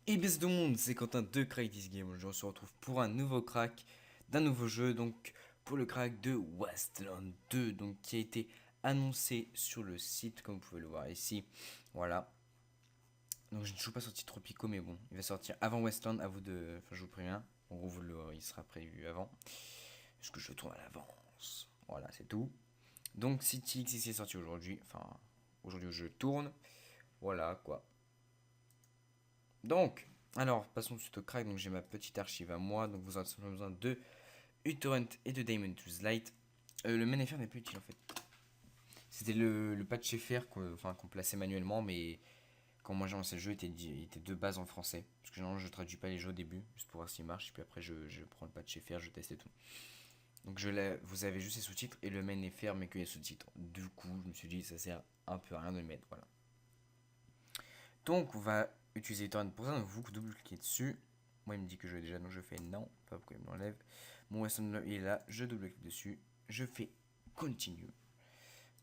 Et bien tout le monde, c'est Quentin de Crack This Game. Aujourd'hui on se retrouve pour un nouveau crack d'un nouveau jeu, donc pour le crack de Wasteland 2, donc qui a été annoncé sur le site comme vous pouvez le voir ici. Voilà. Donc je ne suis pas sorti Tropico, mais bon, il va sortir avant Wasteland, à vous de. Enfin je vous préviens. En gros il sera prévu avant. Parce que je tourne à l'avance. Voilà, c'est tout. Donc City X est sorti aujourd'hui. Enfin, aujourd'hui je tourne. Voilà quoi. Donc, alors, passons tout au crack. Donc, j'ai ma petite archive à moi. Donc, vous aurez simplement besoin de uTorrent et de Diamond Tools Lite. Le main.fr n'est plus utile en fait. C'était le patch FR qu'on plaçait manuellement, mais quand moi j'ai lancé le jeu, il était de base en français. Parce que généralement, je traduis pas les jeux au début, juste pour voir s'il marche. Et puis après, je prends le patch FR, je teste et tout. Donc, vous avez juste les sous-titres et le main.fr, mais que les sous-titres. Du coup, je me suis dit, ça sert un peu à rien de le mettre. Voilà. Donc, on va utiliser uTorrent pour ça. Donc, vous double-cliquez dessus. Moi, il me dit que je l'ai déjà, donc je fais non. Pas pourquoi il me l'enlève. Mon Western il est là. Je double-clique dessus. Je fais continue.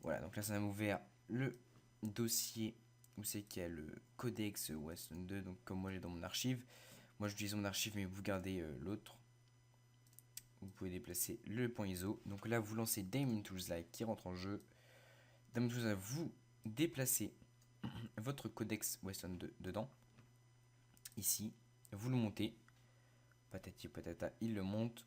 Voilà, donc là, ça m'a ouvert le dossier où c'est qu'il y a le codex Western 2. Donc, comme moi, j'ai dans mon archive. Moi, j'utilise mon archive, mais vous gardez l'autre. Vous pouvez déplacer le point ISO. Donc là, vous lancez Diamond Tools Lite qui rentre en jeu. Diamond Tools Lite, vous déplacez votre codex Western 2 dedans. Ici, vous le montez. Patati patata, il le monte.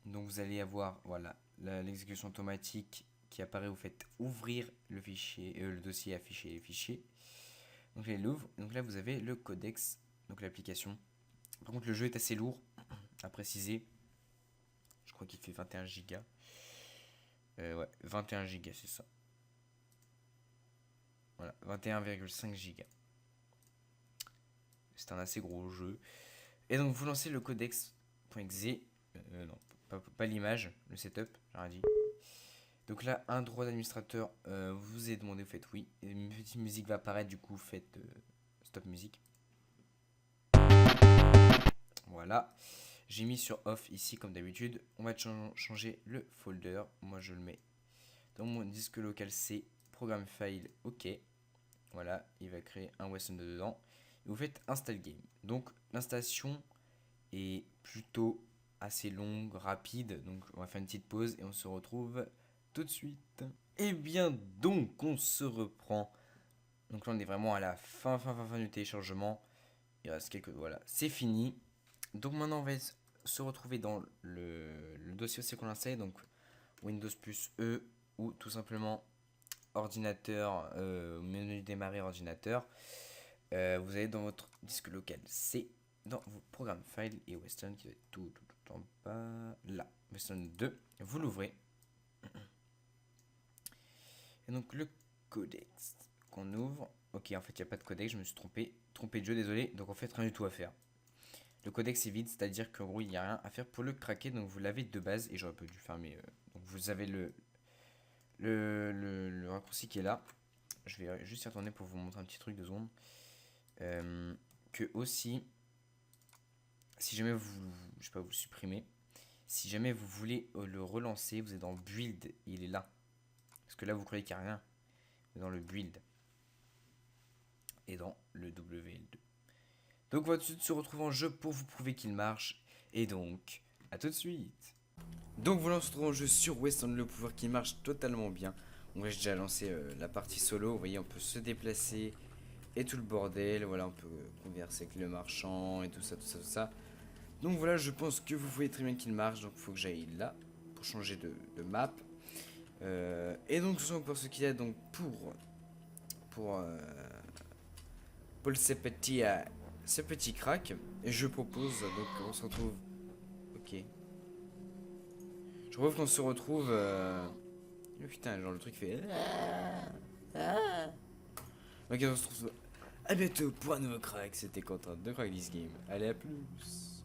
Donc vous allez avoir voilà l'exécution automatique qui apparaît. Vous faites ouvrir le fichier, le dossier afficher les fichiers. Donc là, il ouvre. Donc là, vous avez le codex, donc l'application. Par contre, le jeu est assez lourd à préciser. Je crois qu'il fait 21 Go. Ouais, 21 Go, c'est ça. Voilà, 21,5 Go. C'est un assez gros jeu. Et donc, vous lancez le codex.exe. Non, pas l'image, le setup, j'aurais dit. Donc là, un droit d'administrateur vous est demandé, vous faites oui. Et une petite musique va apparaître, du coup, vous faites stop musique. Voilà. J'ai mis sur off ici, comme d'habitude. On va changer le folder. Moi, je le mets dans mon disque local C, programme file, ok. Voilà, il va créer un Western dedans. Et vous faites install game. Donc, l'installation est plutôt assez longue, rapide. Donc, on va faire une petite pause et on se retrouve tout de suite. Et bien donc, on se reprend. Donc là, on est vraiment à la fin du téléchargement. Il reste quelques... Voilà, c'est fini. Donc maintenant, on va se retrouver dans le dossier aussi qu'on installe. Donc Windows plus E ou tout simplement ordinateur, menu démarrer ordinateur. Vous allez dans votre disque local C, dans vos programmes file et Western qui est tout en bas là. Western 2, vous l'ouvrez. Et donc le codex qu'on ouvre. Ok, en fait, il n'y a pas de codex, je me suis trompé. Trompé de jeu, désolé. Donc en fait, rien du tout à faire. Le codex est vide, c'est-à-dire qu'en gros, il n'y a rien à faire pour le craquer. Donc vous l'avez de base. Et j'aurais pas dû fermer. Donc vous avez le raccourci qui est là. Je vais juste y retourner pour vous montrer un petit truc de secondes. Que aussi, si jamais je sais pas, vous le supprimez. Si jamais vous voulez le relancer, vous êtes dans build. Il est là. Parce que là, vous croyez qu'il n'y a rien. Vous êtes dans le build. Et dans le WL2. Donc on va tout de suite se retrouver en jeu pour vous prouver qu'il marche. Et donc, à tout de suite. Donc voilà, on se retrouve en jeu sur Western le pouvoir qui marche totalement bien. On va déjà lancer la partie solo. Vous voyez, on peut se déplacer et tout le bordel. Voilà, on peut converser avec le marchand et tout ça, tout ça, tout ça. Donc voilà, je pense que vous voyez très bien qu'il marche. Donc il faut que j'aille là pour changer de map. Et donc pour ce qu'il y a donc pour, euh, pour ce petit crack, et je propose donc on se retrouve. Ok. Je propose qu'on se retrouve. Oh, putain, genre le truc fait. Ok, on se retrouve. À bientôt pour un nouveau crack. C'était Quentin de Crack This Game. Allez, à plus.